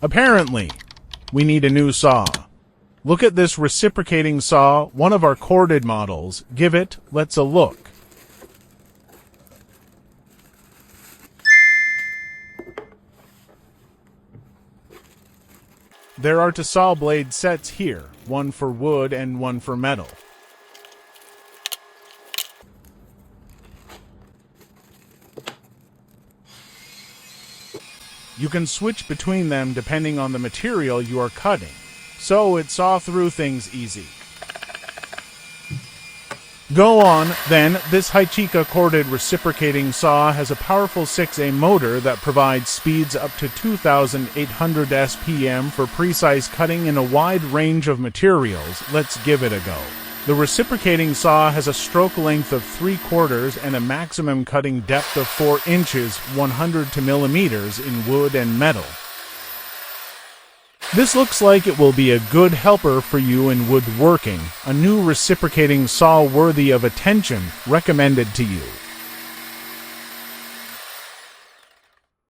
Apparently, we need a new saw. Look at this reciprocating saw, one of our corded models. Let's a look. There are two saw blade sets here, one for wood and one for metal. You can switch between them depending on the material you are cutting, so it saw through things easy. Go on, then. This HYCHIKA corded reciprocating saw has a powerful 6A motor that provides speeds up to 2,800 SPM for precise cutting in a wide range of materials. Let's give it a go. The reciprocating saw has a stroke length of 3/4 and a maximum cutting depth of 4 inches, 100 millimeters in wood and metal. This looks like it will be a good helper for you in woodworking, a new reciprocating saw worthy of attention, recommended to you.